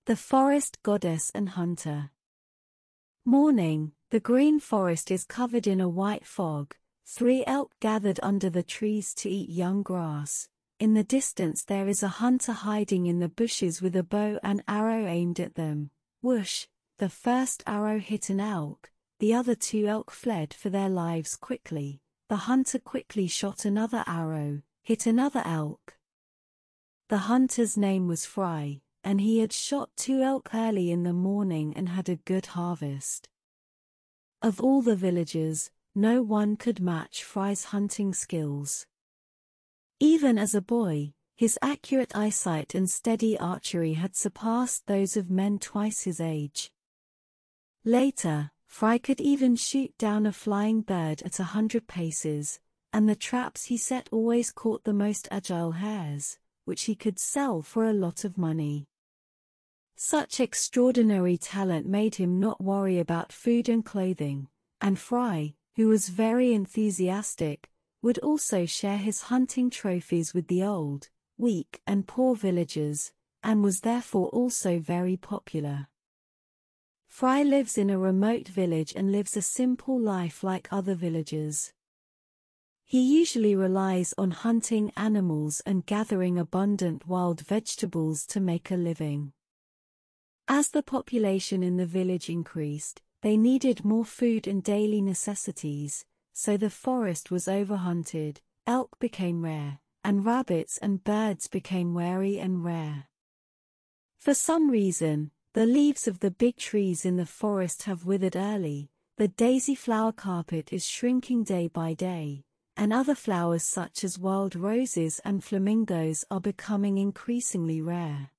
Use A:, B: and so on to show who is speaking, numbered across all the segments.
A: The forest goddess and hunter. Morning, the green forest is covered in a white fog. 3 elk gathered under the trees to eat young grass. In the distance there is a hunter hiding in the bushes with a bow and arrow aimed at them. Whoosh! The first arrow hit an elk. The other 2 elk fled for their lives quickly. The hunter quickly shot another arrow, hit another elk. The hunter's name was Frey, and he had shot 2 elk early in the morning and had a good harvest. Of all the villagers, no one could match Frey's hunting skills. Even as a boy, his accurate eyesight and steady archery had surpassed those of men twice his age. Later, Frey could even shoot down a flying bird at 100 paces, and the traps he set always caught the most agile hares, which he could sell for a lot of money. Such extraordinary talent made him not worry about food and clothing, and Frey, who was very enthusiastic, would also share his hunting trophies with the old, weak and poor villagers, and was therefore also very popular. Frey lives in a remote village and lives a simple life like other villagers. He usually relies on hunting animals and gathering abundant wild vegetables to make a living. As the population in the village increased, they needed more food and daily necessities, so the forest was overhunted, elk became rare, and rabbits and birds became wary and rare. For some reason, the leaves of the big trees in the forest have withered early, the daisy flower carpet is shrinking day by day, and other flowers such as wild roses and flamingos are becoming increasingly rare.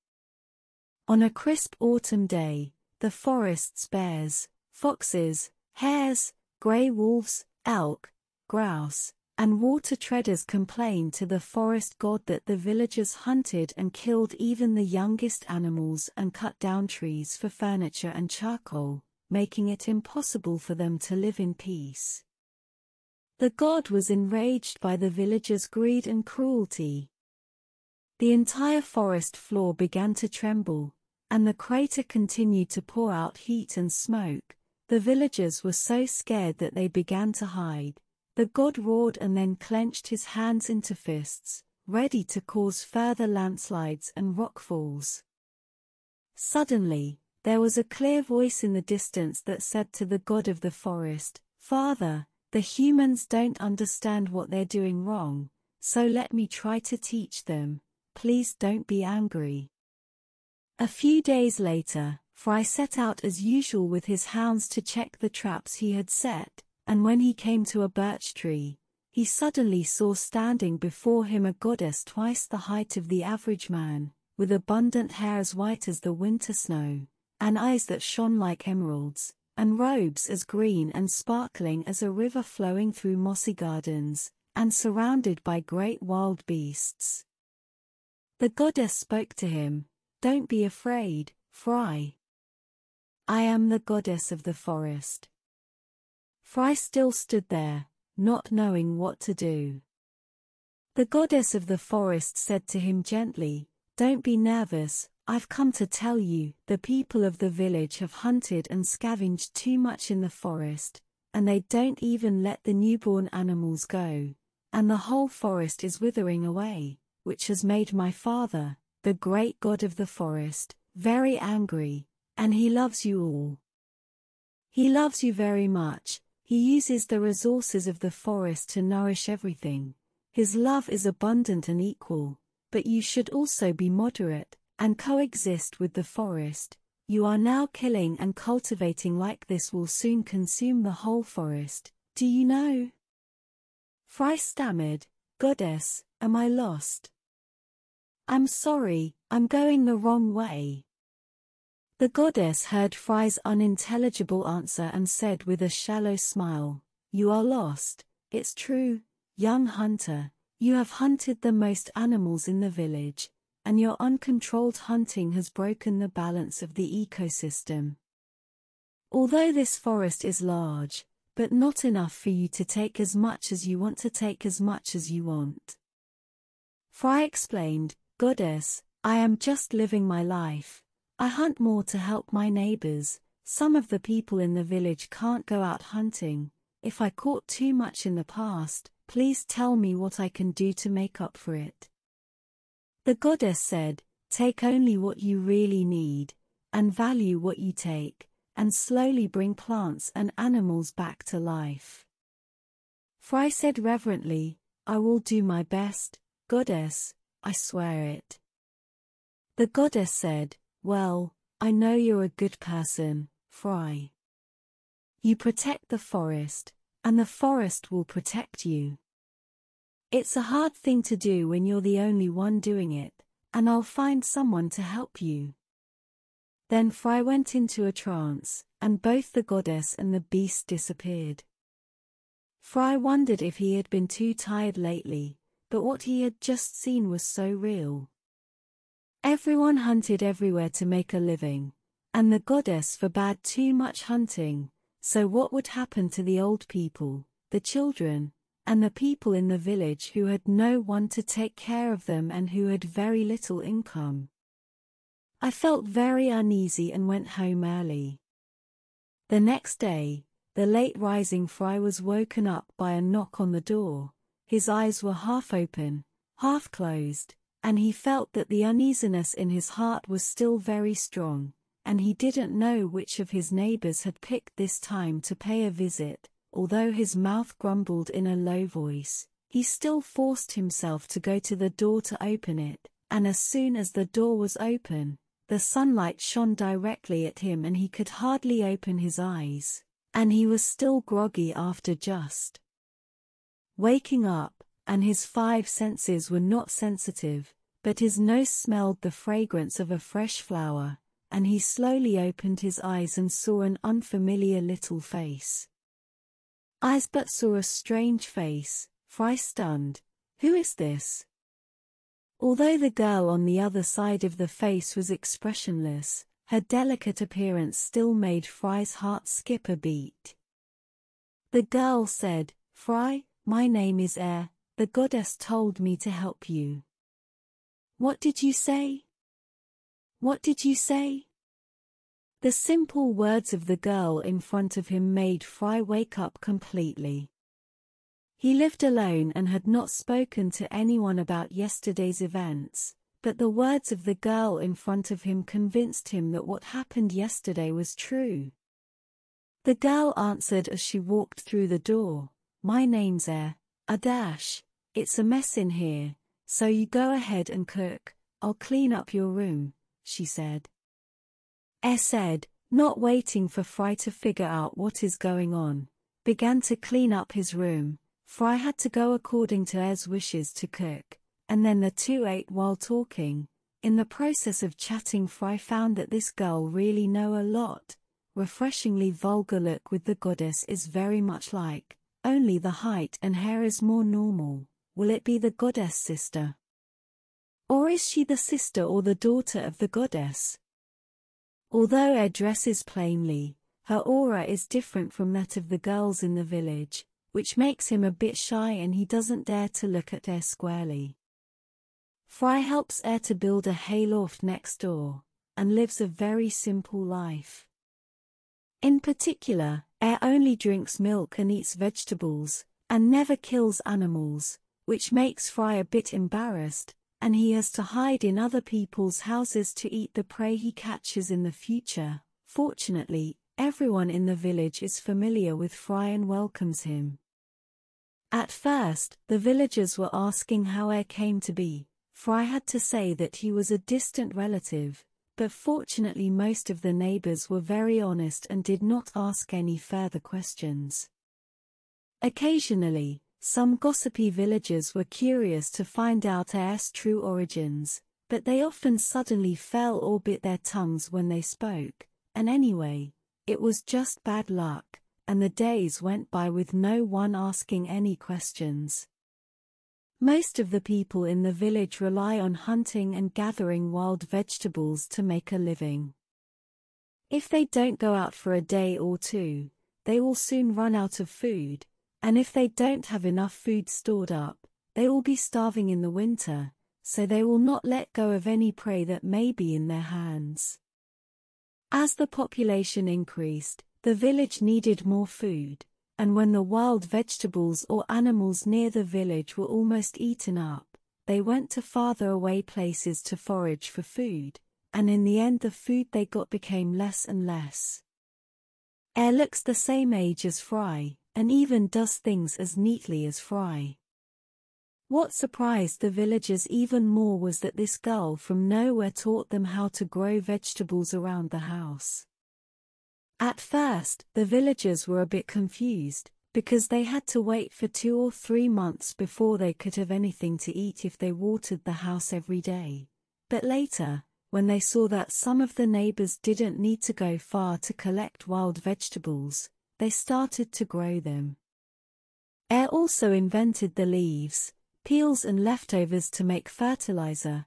A: On a crisp autumn day, the forest's bears, foxes, hares, grey wolves, elk, grouse, and water treaders complained to the forest god that the villagers hunted and killed even the youngest animals and cut down trees for furniture and charcoal, making it impossible for them to live in peace. The god was enraged by the villagers' greed and cruelty. The entire forest floor began to tremble, and the crater continued to pour out heat and smoke. The villagers were so scared that they began to hide. The god roared and then clenched his hands into fists, ready to cause further landslides and rockfalls. Suddenly, there was a clear voice in the distance that said to the god of the forest, "Father, the humans don't understand what they're doing wrong, so let me try to teach them. Please don't be angry." A few days later, Frey set out as usual with his hounds to check the traps he had set, and when he came to a birch tree, he suddenly saw standing before him a goddess twice the height of the average man, with abundant hair as white as the winter snow, and eyes that shone like emeralds, and robes as green and sparkling as a river flowing through mossy gardens, and surrounded by great wild beasts. The goddess spoke to him, "Don't be afraid, Frey. I am the goddess of the forest." Frey still stood there, not knowing what to do. The goddess of the forest said to him gently, "Don't be nervous, I've come to tell you, the people of the village have hunted and scavenged too much in the forest, and they don't even let the newborn animals go, and the whole forest is withering away, which has made my father, the great god of the forest, very angry, and he loves you all. He loves you very much. He uses the resources of the forest to nourish everything. His love is abundant and equal, but you should also be moderate, and coexist with the forest. You are now killing and cultivating like this will soon consume the whole forest, do you know?" Frey stammered, "Goddess, am I lost? I'm sorry, I'm going the wrong way." The goddess heard Frey's unintelligible answer and said with a shallow smile, "You are lost, it's true, young hunter, you have hunted the most animals in the village, and your uncontrolled hunting has broken the balance of the ecosystem. Although this forest is large, but not enough for you to take as much as you want to take as much as you want." Frey explained, "Goddess, I am just living my life. I hunt more to help my neighbors. Some of the people in the village can't go out hunting. If I caught too much in the past, please tell me what I can do to make up for it." The goddess said, "Take only what you really need, and value what you take, and slowly bring plants and animals back to life." Frey said reverently, "I will do my best, goddess, I swear it." The goddess said, "Well, I know you're a good person, Frey. You protect the forest, and the forest will protect you. It's a hard thing to do when you're the only one doing it, and I'll find someone to help you." Then Frey went into a trance, and both the goddess and the beast disappeared. Frey wondered if he had been too tired lately, but what he had just seen was so real. Everyone hunted everywhere to make a living, and the goddess forbade too much hunting, so what would happen to the old people, the children, and the people in the village who had no one to take care of them and who had very little income? I felt very uneasy and went home early. The next day, the late-rising Frey was woken up by a knock on the door. His eyes were half open, half closed, and he felt that the uneasiness in his heart was still very strong, and he didn't know which of his neighbors had picked this time to pay a visit. Although his mouth grumbled in a low voice, he still forced himself to go to the door to open it, and as soon as the door was open, the sunlight shone directly at him and he could hardly open his eyes, and he was still groggy after just waking up, and his 5 senses were not sensitive, but his nose smelled the fragrance of a fresh flower, and he slowly opened his eyes and saw an unfamiliar little face. Eyes but saw a strange face. Frey stunned. "Who is this?" Although the girl on the other side of the face was expressionless, her delicate appearance still made Frey's heart skip a beat. The girl said, "Frey, my name is Ayla. The goddess told me to help you." "What did you say? What did you say?" The simple words of the girl in front of him made Frey wake up completely. He lived alone and had not spoken to anyone about yesterday's events, but the words of the girl in front of him convinced him that what happened yesterday was true. The girl answered as she walked through the door, "My name's Ayla. It's a mess in here, so you go ahead and cook, I'll clean up your room," she said. Said, not waiting for Frey to figure out what is going on, began to clean up his room. Frey had to go according to Ayla's wishes to cook, and then the two ate while talking. In the process of chatting, Frey found that this girl really know a lot. Refreshingly vulgar look with the goddess is very much like, only the height and hair is more normal. Will it be the goddess sister? Or is she the sister or the daughter of the goddess? Although Ayla dresses plainly, her aura is different from that of the girls in the village, which makes him a bit shy and he doesn't dare to look at Ayla squarely. Frey helps Ayla to build a hayloft next door, and lives a very simple life. In particular, Ayla only drinks milk and eats vegetables, and never kills animals, which makes Frey a bit embarrassed, and he has to hide in other people's houses to eat the prey he catches in the future. Fortunately, everyone in the village is familiar with Frey and welcomes him. At first, the villagers were asking how Ayla came to be. Frey had to say that he was a distant relative, but fortunately most of the neighbors were very honest and did not ask any further questions. Occasionally, some gossipy villagers were curious to find out Ayla's true origins, but they often suddenly fell or bit their tongues when they spoke, and anyway, it was just bad luck, and the days went by with no one asking any questions. Most of the people in the village rely on hunting and gathering wild vegetables to make a living. If they don't go out for a day or two, they will soon run out of food, and if they don't have enough food stored up, they will be starving in the winter, so they will not let go of any prey that may be in their hands. As the population increased, the village needed more food, and when the wild vegetables or animals near the village were almost eaten up, they went to farther away places to forage for food, and in the end the food they got became less and less. Ayla looks the same age as Frey, and even does things as neatly as Frey. What surprised the villagers even more was that this girl from nowhere taught them how to grow vegetables around the house. At first, the villagers were a bit confused, because they had to wait for 2 or 3 months before they could have anything to eat if they watered the house every day. But later, when they saw that some of the neighbors didn't need to go far to collect wild vegetables, they started to grow them. Ayla also invented the leaves, peels and leftovers to make fertilizer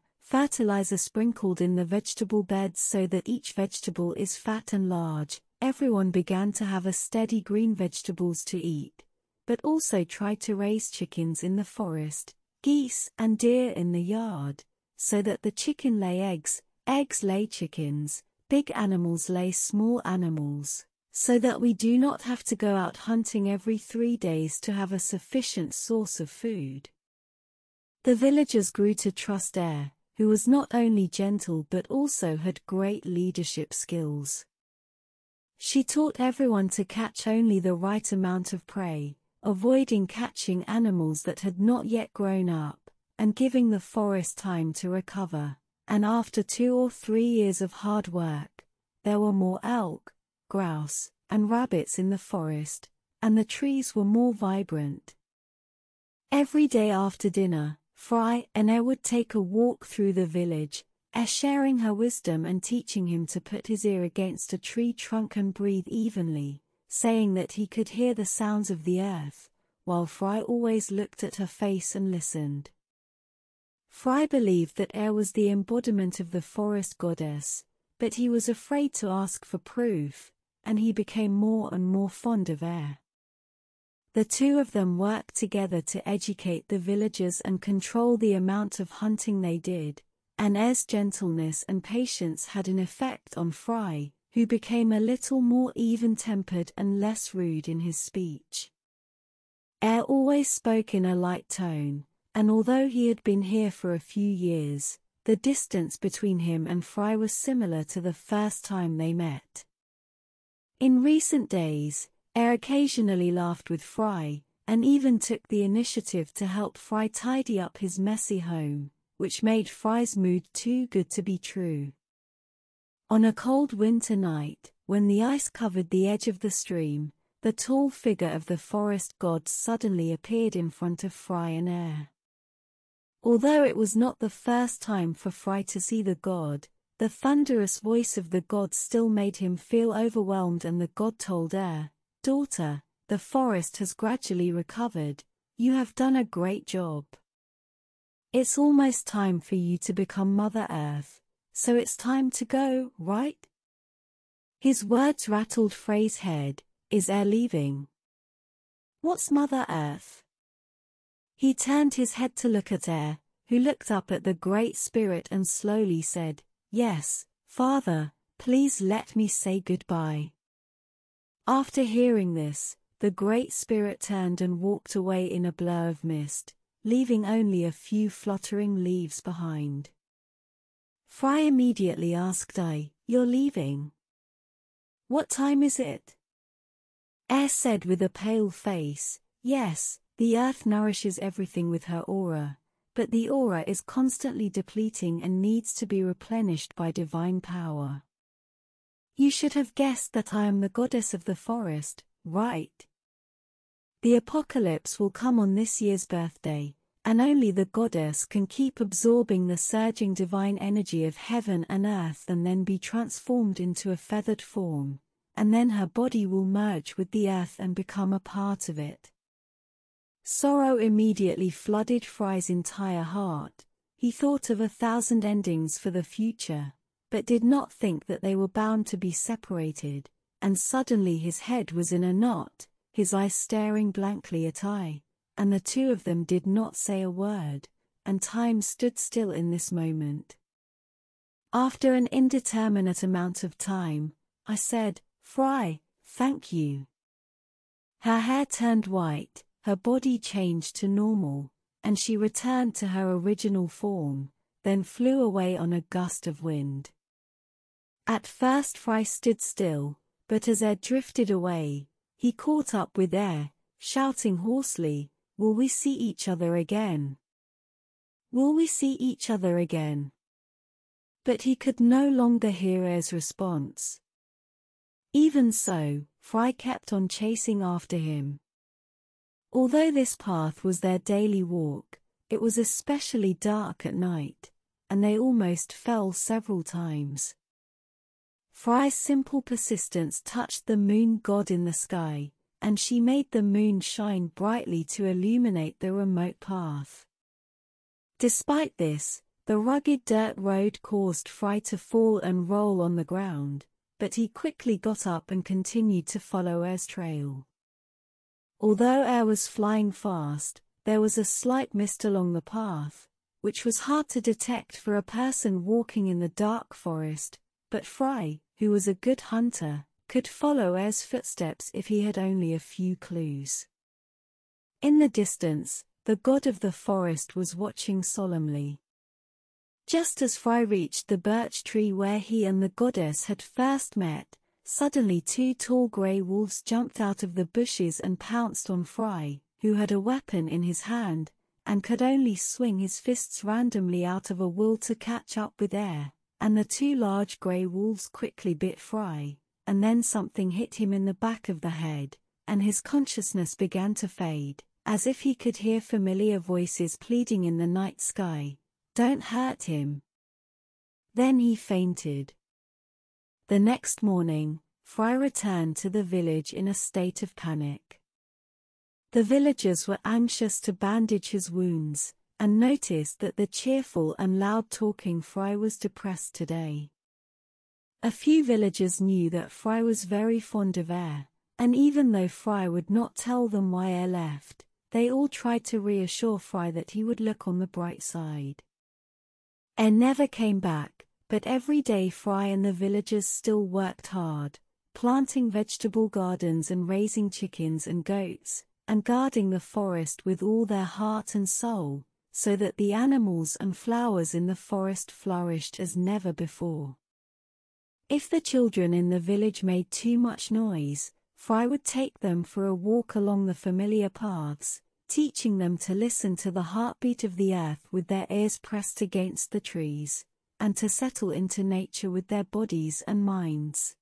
A: sprinkled in the vegetable beds so that each vegetable is fat and large. Everyone began to have a steady green vegetables to eat, but also tried to raise chickens in the forest, geese and deer in the yard, so that the chicken lay eggs, eggs lay chickens, big animals lay small animals, so that we do not have to go out hunting every 3 days to have a sufficient source of food. The villagers grew to trust Ayla, who was not only gentle but also had great leadership skills. She taught everyone to catch only the right amount of prey, avoiding catching animals that had not yet grown up, and giving the forest time to recover. And after 2 or 3 years of hard work, there were more elk, grouse, and rabbits in the forest, and the trees were more vibrant. Every day after dinner, Frey and Ayla would take a walk through the village, sharing her wisdom and teaching him to put his ear against a tree trunk and breathe evenly, saying that he could hear the sounds of the earth, while Frey always looked at her face and listened. Frey believed that Ayla was the embodiment of the forest goddess, but he was afraid to ask for proof, and he became more and more fond of Ayla. The two of them worked together to educate the villagers and control the amount of hunting they did, and Ayla's gentleness and patience had an effect on Frey, who became a little more even-tempered and less rude in his speech. Ayla always spoke in a light tone, and although he had been here for a few years, the distance between him and Frey was similar to the first time they met. In recent days, Ayla occasionally laughed with Frey, and even took the initiative to help Frey tidy up his messy home, which made Frey's mood too good to be true. On a cold winter night, when the ice covered the edge of the stream, the tall figure of the forest god suddenly appeared in front of Frey and Ayla. Although it was not the first time for Frey to see the god, the thunderous voice of the god still made him feel overwhelmed, and the god told Ayla, "Daughter, the forest has gradually recovered. You have done a great job. It's almost time for you to become Mother Earth, so it's time to go, right?" His words rattled Frey's head. Is Ayla leaving? What's Mother Earth? He turned his head to look at Ayla, who looked up at the Great Spirit and slowly said, "Yes, Father, please let me say goodbye." After hearing this, the Great Spirit turned and walked away in a blur of mist, leaving only a few fluttering leaves behind. Frey immediately asked Ayla, "You're leaving? What time is it?" Ayla said with a pale face, "Yes, the earth nourishes everything with her aura, but the aura is constantly depleting and needs to be replenished by divine power. You should have guessed that I am the goddess of the forest, right? The apocalypse will come on this year's birthday, and only the goddess can keep absorbing the surging divine energy of heaven and earth and then be transformed into a feathered form, and then her body will merge with the earth and become a part of it." Sorrow immediately flooded Frey's entire heart. He thought of 1,000 endings for the future, but did not think that they were bound to be separated, and suddenly his head was in a knot, his eyes staring blankly at Ayla, and the two of them did not say a word, and time stood still in this moment. After an indeterminate amount of time, I said, "Frey, thank you." Her hair turned white, her body changed to normal, and she returned to her original form, then flew away on a gust of wind. At first Frey stood still, but as air drifted away, he caught up with air, shouting hoarsely, "Will we see each other again? Will we see each other again?" But he could no longer hear air's response. Even so, Frey kept on chasing after him. Although this path was their daily walk, it was especially dark at night, and they almost fell several times. Frey's simple persistence touched the moon god in the sky, and she made the moon shine brightly to illuminate the remote path. Despite this, the rugged dirt road caused Frey to fall and roll on the ground, but he quickly got up and continued to follow air's trail. Although air was flying fast, there was a slight mist along the path, which was hard to detect for a person walking in the dark forest, but Frey, who was a good hunter, could follow air's footsteps if he had only a few clues. In the distance, the god of the forest was watching solemnly. Just as Frey reached the birch tree where he and the goddess had first met, suddenly two tall grey wolves jumped out of the bushes and pounced on Frey, who had a weapon in his hand, and could only swing his fists randomly out of a wool to catch up with air, and the two large grey wolves quickly bit Frey, and then something hit him in the back of the head, and his consciousness began to fade, as if he could hear familiar voices pleading in the night sky, "Don't hurt him." Then he fainted. The next morning, Frey returned to the village in a state of panic. The villagers were anxious to bandage his wounds, and noticed that the cheerful and loud-talking Frey was depressed today. A few villagers knew that Frey was very fond of air, and even though Frey would not tell them why air left, they all tried to reassure Frey that he would look on the bright side. Air never came back, but every day Frey and the villagers still worked hard, planting vegetable gardens and raising chickens and goats, and guarding the forest with all their heart and soul, so that the animals and flowers in the forest flourished as never before. If the children in the village made too much noise, Frey would take them for a walk along the familiar paths, teaching them to listen to the heartbeat of the earth with their ears pressed against the trees, and to settle into nature with their bodies and minds.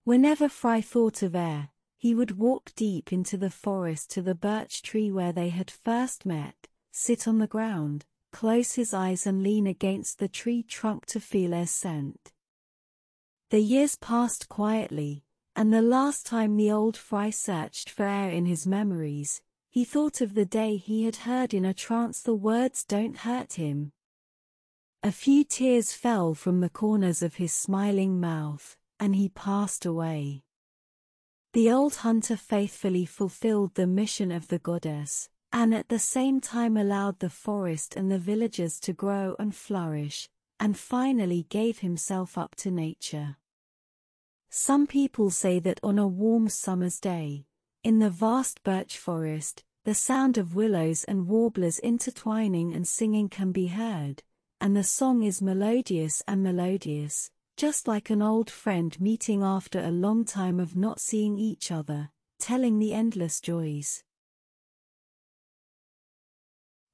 A: Whenever Frey thought of air, he would walk deep into the forest to the birch tree where they had first met, sit on the ground, close his eyes and lean against the tree trunk to feel air's scent. The years passed quietly, and the last time the old Frey searched for air in his memories, he thought of the day he had heard in a trance the words "Don't hurt him." A few tears fell from the corners of his smiling mouth, and he passed away. The old hunter faithfully fulfilled the mission of the goddess, and at the same time allowed the forest and the villagers to grow and flourish, and finally gave himself up to nature. Some people say that on a warm summer's day, in the vast birch forest, the sound of willows and warblers intertwining and singing can be heard, and the song is melodious and melodious, just like an old friend meeting after a long time of not seeing each other, telling the endless joys.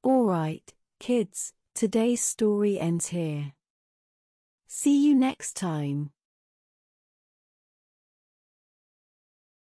A: Alright, kids, today's story ends here. See you next time.